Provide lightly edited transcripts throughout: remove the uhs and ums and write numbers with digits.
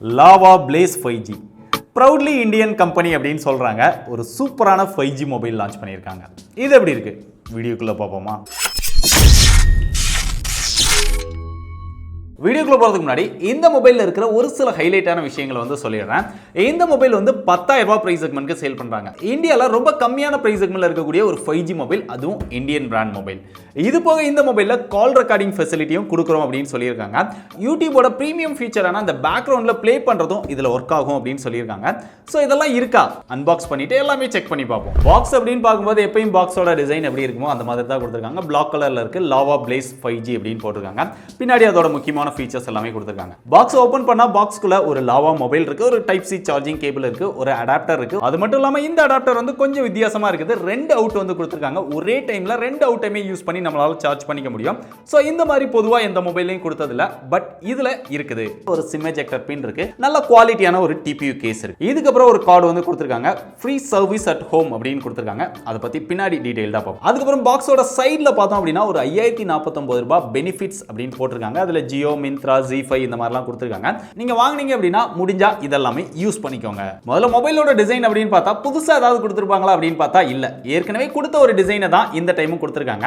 Lava place 5G proudly Indian company அப்படின்னு சொல்கிறாங்க. ஒரு சூப்பரான 5G மொபைல் லான்ச் பண்ணியிருக்காங்க. இது எப்படி இருக்குது வீடியோக்குள்ளே பார்ப்போமா? வீடியோக்குள்ள போகிறதுக்கு முன்னாடி இந்த மொபைலில் இருக்கிற ஒரு சில ஹைலைட்டான விஷயங்களை வந்து சொல்லிடுறேன். இந்த மொபைல் வந்து 10,000 ரூபாய் பிரைஸ் செக்மெண்ட்க்கு சேல் பண்ணுறாங்க. இந்தியாவில் ரொம்ப கம்மியான பிரைஸ் செக்மெண்ட்டில் இருக்கக்கூடிய ஒரு 5G மொபைல், அதுவும் இந்தியன் பிராண்ட் மொபைல். இது போக இந்த மொபைலில் கால் ரெக்கார்டிங் ஃபெசிலிட்டியும் கொடுக்குறோம் அப்படின்னு சொல்லியிருக்காங்க. யூடியூபோட ப்ரீமியம் ஃபீச்சரான அந்த பேக்ரவுண்டில் ப்ளே பண்ணுறதும் இதில் ஒர்க் ஆகும் அப்படின்னு சொல்லியிருக்காங்க. ஸோ இதெல்லாம் இருக்கா அன்பாக்ஸ் பண்ணிட்டு எல்லாமே செக் பண்ணி பார்ப்போம். பாக்ஸ் அப்படின்னு பார்க்கும்போது எப்பயும் பாக்ஸோட டிசைன் எப்படி இருக்குமோ அந்த மாதிரி தான் கொடுத்துருக்காங்க. பிளாக் கலரில் இருக்கு, லாவா பிளேஸ் 5G அப்படின்னு போட்டிருக்காங்க. பின்னாடி அதோட முக்கியமான ஃபீச்சர்ஸ் எல்லாமே கொடுத்திருக்காங்க. பாக்ஸ் ஓபன் பண்ணா பாக்ஸ்க்குள்ள ஒரு லாவா மொபைல் இருக்கு, ஒரு டைப் சி சார்ஜிங் கேபிள் இருக்கு, ஒரு அடாப்டர் இருக்கு. அது மட்டும் இல்லாம இந்த அடாப்டர் வந்து கொஞ்சம் வித்தியாசமா இருக்குது. ரெண்டு அவுட் வந்து கொடுத்திருக்காங்க. ஒரே டைம்ல ரெண்டு அவுட்டையுமே யூஸ் பண்ணி நம்மளால சார்ஜ் பண்ணிக்க முடியும். சோ இந்த மாதிரி பொதுவா எந்த மொபைலையும் கொடுத்தது இல்ல, பட் இதுல இருக்குது. ஒரு சிம் எஜெக்டர் பின் இருக்கு, நல்ல குவாலிட்டியான ஒரு டிபியூ கேஸ் இருக்கு. இதுக்கு அப்புறம் ஒரு கார்டு வந்து கொடுத்திருக்காங்க, ஃப்ரீ சர்வீஸ் அட் ஹோம் அப்படின்னு கொடுத்திருக்காங்க. அதை பத்தி பின்னாடி டீடைல்டா பார்ப்போம். அதுக்கப்புறம் பாக்ஸோட சைடுல பார்த்தோம் அப்படின்னா ஒரு 5049 ரூபாய் பெனிஃபிட்ஸ் அப்படின்னு போட்டிருக்காங்க. அதுல ஜியோ, மிந்த்ரா, Z5 இந்த மாதிரிலாம் கொடுத்திருக்காங்க. நீங்க வாங்குனீங்க அப்படின்னா முடிஞ்சா இதெல்லாமே யூஸ் பண்ணிக்கோங்க. முதல்ல மொபைலோட டிசைன் அப்படின்னு பார்த்தா புதுசா ஏதாவது கொடுத்திருப்பாங்களா அப்படின்னு பார்த்தா இல்ல, ஏற்கனவே கொடுத்த ஒரு டிசைனை தான் இந்த டைமும் கொடுத்திருக்காங்க.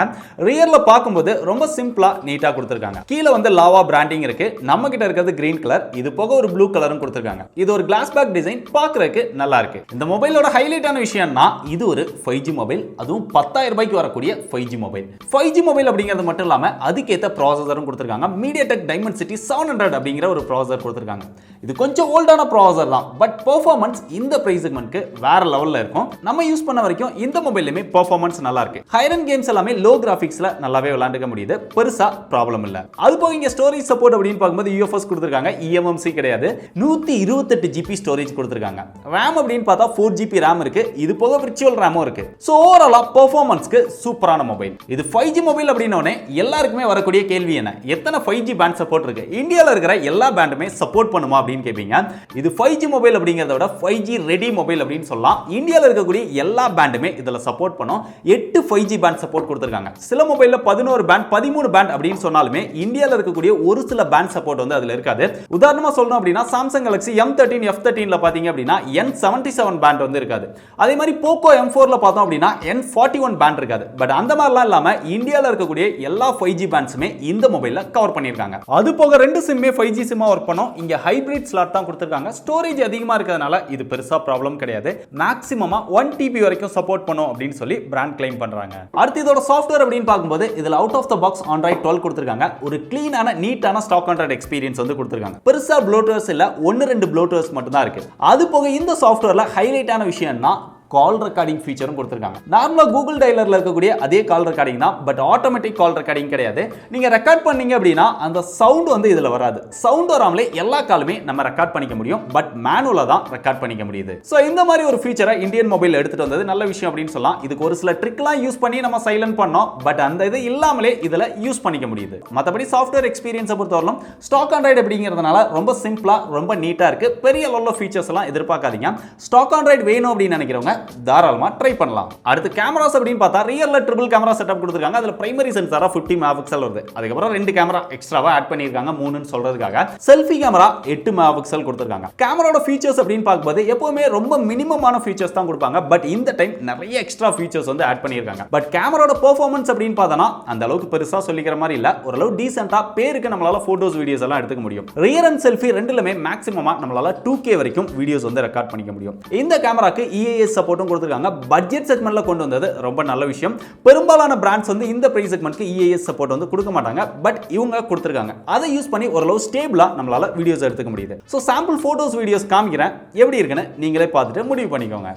ரியர்ல பார்க்கும்போது ரொம்ப சிம்பிளா நீட்டா கொடுத்திருக்காங்க. கீழ வந்து லாவா பிராண்டிங் இருக்கு. நம்ம கிட்ட இருக்கிறது கிரீன் கலர், இது போக ஒரு ப்ளூ கலரும் கொடுத்திருக்காங்க. இது ஒரு கிளாஸ் பேக் டிசைன், பார்க்கறதுக்கு நல்லா இருக்கு. இந்த மொபைலோட ஹைலைட்டான விஷயம்னா இது ஒரு 5G மொபைல், அதுவும் 10,000 ரூபாய்க்கு வரக்கூடிய 5G மொபைல். 5G மொபைல் அப்படிங்கிறது மட்டும் இல்லாம அதுக்கேத்த ப்ராசஸரும் கொடுத்திருக்காங்க. MediaTek Dimensity 700 அப்படிங்கிற ஒரு ப்ராசஸர் கொடுத்திருக்காங்க. இது கொஞ்சம் ஓல்டான ப்ராசஸர் தான், பட் பெர்ஃபார்மன்ஸ் இந்த பிரைஸ் செக்மெண்ட்க்கு வேற லெவல்ல இருக்கும். நம்ம யூஸ் பண்ண வரைக்கும் இந்த மொபைல்லுமே பெர்ஃபார்மன்ஸ் நல்லா இருக்கு. ஹையர் எண்ட் கேம்ஸ் எல்லாமே லோ கிராபிக்ஸ்ல நல்லாவே விளையாண்டுக்க முடியுது, பெருசா ப்ராப்ளம் இல்ல. அது போக இங்க ஸ்டோரேஜ் சப்போர்ட் அப்படின்னு பார்க்கும்போது UFS கொடுத்திருக்காங்க, eMMC கிடையாது. 128 GB ஸ்டோரேஜ் கொடுத்திருக்காங்க. RAM அப்படின்னு பார்த்தா 4 GB RAM இருக்கு, இது போக விர்ச்சுவல் RAM-உம் இருக்கு. சோ ஓவராலா பெர்ஃபார்மன்ஸ்க்கு சூப்பரான மொபைல். இது 5G மொபைல் அப்படினோனே எல்லாருக்குமே வரக்கூடிய கேள்வி என்ன, எத்தனை 5G பேண்ட் சப்போர்ட் இருக்கு, இந்தியால இருக்கிற எல்லா பேண்டுமே சப்போர்ட் பண்ணுமா அப்படின்னு கேட்பீங்க. இது 5G மொபைல் அப்படிங்கறத விட 5G ரெடி மொபைல் அப்படின்னு சொல்லலாம். இந்தியால இருக்கக்கூடிய எல்லா பேண்டுமே இதுல சப்போர்ட் பண்ணும். 8 5G பேண்ட் சப்போர்ட் கொடுத்திருக்காங்க. சில மொபைல்ல 11 பேண்ட் 13 பேண்ட் அப்படின்னு சொன்னாலுமே இந்தியால இருக்கக்கூடிய ஒரு சில பேண்ட் சப்போர்ட் வந்து அதுல இருக்காது. உதாரணமா சொல்லணும் அப்படின்னா Samsung Galaxy M13 F13ல பாத்தீங்க அப்படின்னா N77 பேண்ட் வந்து இருக்காது. அதே மாதிரி Poco M4ல பார்த்தோம் அப்படின்னா N41 பேண்ட் இருக்காது. பட் அந்த மாதிரிலாம் இல்லாம இந்தியால இருக்கக்கூடிய எல்லா 5G பேண்ட்ஸுமே இந்த மொபைல்ல கவர் பண்ணிருக்காங்க. அது போக ரெண்டு சிம்மே 5G சிம்மா ஒர்க் பண்ணும். இங்க ஹைபிரிட் ஸ்லாட் தான் கொடுத்திருக்காங்க. ஸ்டோரேஜ் அதிகமா இருக்கிறதுனால இது பெருசா ப்ராப்ளம் கிடையாது. மேக்ஸிமமா 1 TB வரைக்கும் சப்போர்ட் பண்ணும் அப்படின்னு சொல்லி பிராண்ட் கிளைம் பண்றாங்க. அடுத்து இதோட சாஃப்ட்வேர் அப்படின்னு பார்க்கும்போது இதுல out of the box Android 12 கொடுத்திருக்காங்க. ஒரு கிளீனான நீட்டான ஸ்டாக் Android எக்ஸ்பீரியன்ஸ் வந்து கொடுத்திருக்காங்க. பெருசா ப்ளோட்வேர்ஸ் இல்ல, 1-2 ப்ளோட்வேர்ஸ் மட்டும் தான் இருக்கு. அது போக இந்த சாஃப்ட்வேர்ல ஹைலைட்டான விஷயம்னா கால் ரெக்கார்டிங் ஃபீச்சரும் கொடுத்திருக்காங்க. நார்மலா கூகுள் டயலர்ல இருக்கக்கூடிய அதே கால் ரெக்கார்டிங் தான், பட் ஆட்டோமேட்டிக் கால் ரெக்கார்டிங் கிடையாது. நீங்க ரெக்கார்ட் பண்ணீங்க அப்படின்னா அந்த சவுண்ட் வந்து இதுல வராது. சவுண்ட் வராமலே எல்லா காலுமே நம்ம ரெக்கார்ட் பண்ணிக்க முடியும், பட் மேனுவலா தான் ரெக்கார்ட் பண்ணிக்க முடியுது. சோ இந்த மாதிரி ஒரு ஃபீச்சரை இந்தியன் மொபைல் எடுத்துட்டு வந்தது நல்ல விஷயம் அப்படின்னு சொல்லலாம். இதுக்கு ஒரு சில ட்ரிக்லாம் யூஸ் பண்ணி நம்ம சைலண்ட் பண்ணோம், பட் அந்த இது இல்லாமலே இதுல யூஸ் பண்ணிக்க முடியுது. மத்தபடி சாஃப்ட்வேர் எக்ஸ்பீரியன்ஸை பொறுத்தவரைக்கும் ஸ்டாக் Android அப்படிங்கிறதுனால ரொம்ப சிம்பிளா ரொம்ப நீட்டா இருக்கு. பெரிய லெவல்ல ஃபீச்சர்ஸ் எல்லாம் எதிர்பார்க்காதீங்க. ஸ்டாக் Android வேணும் அப்படின்னு நினைக்கிறவங்க தாராளமா ட்ரை பண்ணலாம். அடுத்து கேமராஸ் அப்படின்னு பார்த்தா ரியர்ல ட்ரிபிள் கேமரா செட்டப் கொடுத்திருக்காங்க. அதுல பிரைமரி சென்சாரா 50 மெகாபிக்சல் வருது. அதுக்கு அப்புறம் ரெண்டு கேமரா எக்ஸ்ட்ராவா ஆட் பண்ணிருக்காங்க, 3ன்னு சொல்றதுக்காக. செல்ஃபி கேமரா 8 மெகாபிக்சல் கொடுத்திருக்காங்க. கேமராவோட ஃபீச்சர்ஸ் அப்படின்னு பார்க்கும்போது எப்பவுமே ரொம்ப மினிமமான ஃபீச்சர்ஸ் தான் கொடுப்பாங்க, பட் இந்த டைம் நிறைய எக்ஸ்ட்ரா ஃபீச்சர்ஸ் வந்து ஆட் பண்ணிருக்காங்க. பட் கேமராவோட பெர்ஃபார்மன்ஸ் அப்படின்னு பார்த்தா அந்த அளவுக்கு பெருசா சொல்லிக்கிற மாதிரி இல்ல, ஓரளவு டீசென்ட்டா பேருக்கு நம்மளால போட்டோஸ் வீடியோஸ் எல்லாம் எடுத்துக்க முடியும். ரியர் அண்ட் செல்ஃபி ரெண்டுலமே மேக்ஸிமமா நம்மளால 2K வரைக்கும் வீடியோஸ் வந்து ரெக்கார்ட் பண்ணிக்க முடியும். இந்த கேமராக்கு EAS சப்போர்ட்டும் கொடுத்திருக்காங்க. பட்ஜெட் செக்மெண்ட்ல கொண்டு வந்தது ரொம்ப நல்ல விஷயம். பெரும்பாலான பிராண்ட்ஸ் வந்து இந்த பிரைஸ் செக்மெண்ட்க்கு EAS சப்போர்ட் வந்து கொடுக்க மாட்டாங்க, பட் இவங்க கொடுத்திருக்காங்க. அதை யூஸ் பண்ணி ஓரளவு ஸ்டேபிளா நம்மளால வீடியோஸ் எடுத்துக்க முடியுது. சோ சாம்பிள் போட்டோஸ் வீடியோஸ் காமிக்கிறேன், எப்படி இருக்குன்னு நீங்களே பார்த்துட்டு முடிவு பண்ணிக்கோங்க.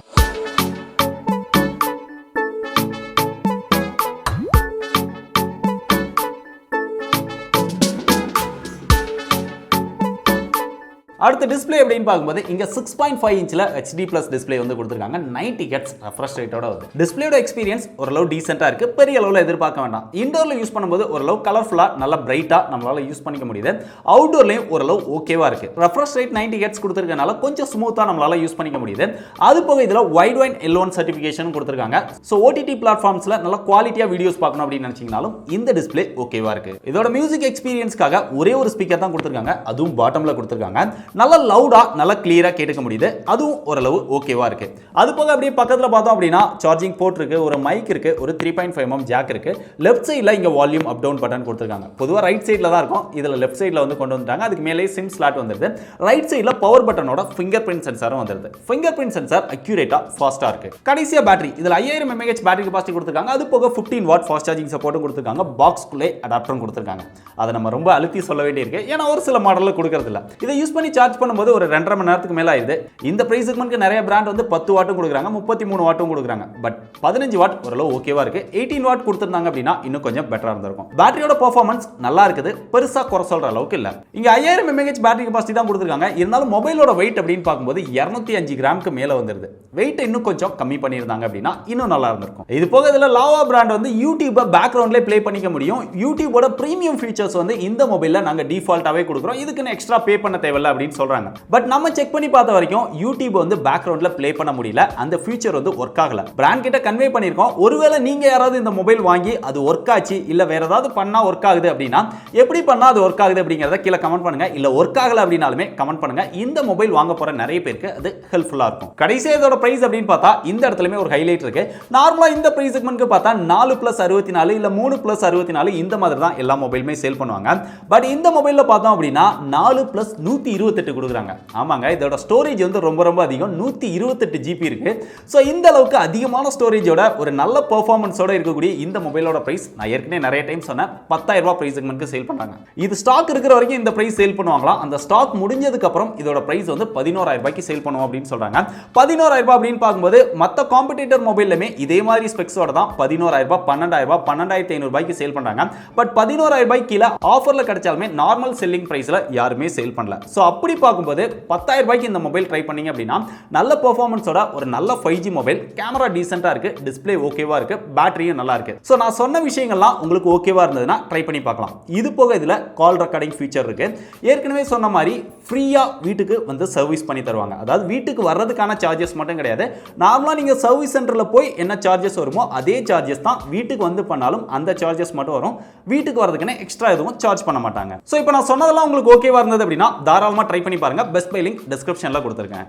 அடுத்து டிஸ்ப்ளே அப்படின்னு பார்க்கும்போது இங்க 6.5 இன்ச்ல HD+ டிஸ்ப்ளே வந்து கொடுத்திருக்காங்க. 90 Hz ரெஃப்ரெஷ் ரேட்டோட வருது. டிஸ்ப்ளேயோட எக்ஸ்பீரியன்ஸ் ஓரளவு டீசென்ட்டா இருக்கு, பெரிய அளவுல எதிர்பார்க்க வேண்டாம். இன்டோர்ல யூஸ் பண்ணும்போது ஓரளவு கலர்ஃபுல்லா நல்ல பிரைட்டா நம்மளால யூஸ் பண்ணிக்க முடியுது. அவுட்டோர்லயும் ஓரளவு ஓகேவா இருக்கு. ரெஃப்ரெஷ் ரேட் 90 Hz கொடுத்திருக்கனால கொஞ்சம் ஸ்மூத்தா நம்மளால யூஸ் பண்ணிக்க முடியுது. அது போக இதுல வைட் வைட் L1 சர்டிபிகேஷன் கொடுத்திருக்காங்க. சோ OTT பிளாட்ஃபார்ம்ஸ்ல நல்ல குவாலிட்டியா வீடியோஸ் பார்க்கணும் அப்படின்னு நினைச்சீங்கனாலும் இந்த டிஸ்ப்ளே ஓகேவா இருக்கு. இதோட மியூசிக் எக்ஸ்பீரியன்ஸ்க்காக ஒரே ஒரு ஸ்பீக்கர் தான் கொடுத்திருக்காங்க, அதுவும் பாட்டம்ல கொடுத்திருக்காங்க. நல்லா லவுடா நல்லா கிளியரா கேட்க முடியுது. அதுவும் ஓரளவு ஓகேவா இருக்கு. அது போக அப்படியே பக்கத்துல பார்த்தோம் அப்படின்னா சார்ஜிங் போர்ட் இருக்கு, ஒரு மைக் இருக்கு, ஒரு 3.5 mm ஜாக் இருக்கு. லெஃப்ட் சைடுல இங்க வால்யூம் அப் டவுன் பட்டன் கொடுத்திருக்காங்க. பொதுவா ரைட் சைடுல தான் இருக்கும். இதுல லெஃப்ட் சைடுல வந்து கொண்டு வந்துட்டாங்க. அதுக்கு மேலே சிம் ஸ்லாட் வந்துருது. ரைட் சைடுல பவர் பட்டனோட ஃபிங்கர் பிரிண்ட் சென்சாரும் வந்துருது. ஃபிங்கர் பிரிண்ட் சென்சார் அக்யூரேட்டா ஃபாஸ்டா இருக்கு. கடைசியா பேட்டரி, இதுல 5000 mAh பேட்டரி கெபாசிட்டி கொடுத்திருக்காங்க. அது போக 15 வாட் ஃபாஸ்ட் சார்ஜிங் சப்போர்ட்டும் கொடுத்திருக்காங்க. பாக்ஸ்க்குள்ளே அடாப்டரும் கொடுத்திருக்காங்க. அதை நம்ம ரொம்ப அழுத்தி சொல்ல வேண்டியிருக்கு. ஏன்னா ஒரு சில மாடல்ல கொடுக்கறது இல்ல. இதை யூஸ் பண்ணி சார்ஜ் பண்ணும்போது ஒரு 2.5 மணி நேரத்துக்கு மேல ஆயிடுது. இந்த பிரைஸ் செக்மெண்ட்க்கு நிறைய பிராண்ட் வந்து 10 வாட்டும் கொடுக்குறாங்க, 33 வாட்டும் கொடுக்குறாங்க. பட் 15 வாட் ஓரளவு ஓகேவா இருக்கு. 18 வாட் கொடுத்திருந்தாங்க அப்படின்னா இன்னும் கொஞ்சம் பெட்டரா இருந்திருக்கும். பேட்டரியோட பெர்ஃபார்மன்ஸ் நல்லா இருக்குது, பெருசா குறை சொல்ற அளவுக்கு இல்ல. இங்க 5000 mAh பேட்டரி கெபாசிட்டி தான் கொடுத்திருக்காங்க. இருந்தாலும் மொபைலோட வெயிட் அப்படின்னு பார்க்கும்போது 205 கிராமுக்கு மேல வந்துருது. வெயிட் இன்னும் கொஞ்சம் கம்மி பண்ணியிருந்தாங்க அப்படின்னா இன்னும் நல்லா இருந்திருக்கும். இது போக இதுல லாவா பிராண்ட் வந்து யூடியூபை பேக்ரவுண்ட்ல ப்ளே பண்ணிக்க முடியும். யூடியூபோட பிரீமியம் ஃபீச்சர்ஸ் வந்து இந்த மொபைல்ல நாங்க டிஃபால்ட்டாவே கொடுக்குறோம். இதுக்கு எக்ஸ்ட்ரா பே பண்ண தேவையில்ல அப்படின்னு சொல்றாங்க. பட் நம்ம செக் பண்ணி பார்த்த வரைக்கும் யூடியூப் வந்து பேக்ரவுண்ட்ல ப்ளே பண்ண முடியல. அந்த ஃபீச்சர் வந்து ஒர்க் ஆகல. பிராண்ட் கிட்ட கன்வே பண்ணிருக்கோம். ஒருவேளை நீங்க யாராவது இந்த மொபைல் வாங்கி அது ஒர்க் ஆச்சு இல்ல வேற ஏதாவது பண்ணா ஒர்க் ஆகுது அப்படின்னா எப்படி பண்ணா அது ஒர்க் ஆகுது அப்படிங்கறத கீழ கமெண்ட் பண்ணுங்க. இல்ல ஒர்க் ஆகல அப்படினாலுமே கமெண்ட் பண்ணுங்க. இந்த மொபைல் வாங்க போற நிறைய பேருக்கு அது ஹெல்ப்ஃபுல்லா இருக்கும். கடைசியா இதோட பிரைஸ் அப்படின்னு பார்த்தா இந்த இடத்துலயுமே ஒரு ஹைலைட் இருக்கு. நார்மலா இந்த பிரைஸ் செக்மென்ட்க்கு பார்த்தா 4+64 இல்ல 3+64 இந்த மாதிரி தான் எல்லா மொபைலுமே சேல் பண்ணுவாங்க. பட் இந்த மொபைல்ல பார்த்தோம் அப்படின்னா 4+128 கொடுக்குறாங்க. ஆமாங்க, இதோட ஸ்டோரேஜ் வந்து ரொம்ப ரொம்ப அதிகம். 128 GB இருக்கு. சோ இந்த அளவுக்கு அதிகமான ஸ்டோரேஜோட ஒரு நல்ல பெர்ஃபார்மன்ஸோட இருக்கக்கூடிய இந்த மொபைலோட பிரைஸ் நான் ஏற்கனவே நிறைய டைம் சொன்னேன், 10,000 ரூபாய் பிரைஸ் செக்மென்ட்க்கு சேல் பண்றாங்க. இது ஸ்டாக் இருக்கிற வரைக்கும் இந்த பிரைஸ் சேல் பண்ணுவாங்களாம். அந்த ஸ்டாக் முடிஞ்சதுக்கு அப்புறம் இதோட பிரைஸ் வந்து 11,000 ரூபாய்க்கு சேல் பண்ணுவோம் அப்படின்னு சொல்றாங்க. 11,000 ரூபாய் அப்படின்னு பார்க்கும்போது மத்த காம்படிட்டர் மொபைல்லமே இதே மாதிரி ஸ்பெக்ஸோட தான் 11,000 ரூபாய், 12,000 ரூபாய், 12,500 ரூபாய்க்கு சேல் பண்றாங்க. பட் 11,000 ரூபாய்க்கு கீழ ஆஃபர்ல கிடைச்சாலுமே நார்மல் செல்லிங் பிரைஸ்ல யாருமே சேல் பண்ணல. சோ அப்படி பார்க்கும்போது 10,000 ரூபாய்க்கு இந்த மொபைல் ட்ரை பண்ணீங்க அப்படின்னா நல்ல பெர்ஃபார்மன்ஸோட ஒரு நல்ல 5G மொபைல், கேமரா டீசென்ட்டா இருக்கு, டிஸ்ப்ளே ஓகேவா இருக்கு, பேட்டரியும் நல்லா இருக்கு. சோ நான் சொன்ன விஷயங்கள்லாம் உங்களுக்கு ஓகேவா இருந்ததுன்னா ட்ரை பண்ணி பார்க்கலாம். இது போக இதுல கால் ரெக்கார்டிங் ஃபீச்சர் இருக்கு. ஏற்கனவே சொன்ன மாதிரி ஃப்ரீயா வீட்டுக்கு வந்து சர்வீஸ் பண்ணி தருவாங்க. அதாவது வீட்டுக்கு வர்றதுக்கான சார்ஜஸ் மட்டும் கிடையாது. நார்மலா நீங்க சர்வீஸ் சென்டர்ல போய் என்ன சார்ஜஸ் வருமோ அதே சார்ஜஸ் தான் வீட்டுக்கு வந்து பண்ணாலும் அந்த சார்ஜஸ் மட்டும் வரும். வீட்டுக்கு வரதுக்குன்னு எக்ஸ்ட்ரா எதுவும் சார்ஜ் பண்ண மாட்டாங்க. சோ இப்போ நான் சொன்னதெல்லாம் உங்களுக்கு ஓகேவா இருந்தது அப்படின்னா தாராளமா ட்ரை பண்ணி பாருங்க. பெஸ்ட் பை லிங்க் டிஸ்கிரிப்ஷன்ல கொடுத்திருக்கேன்.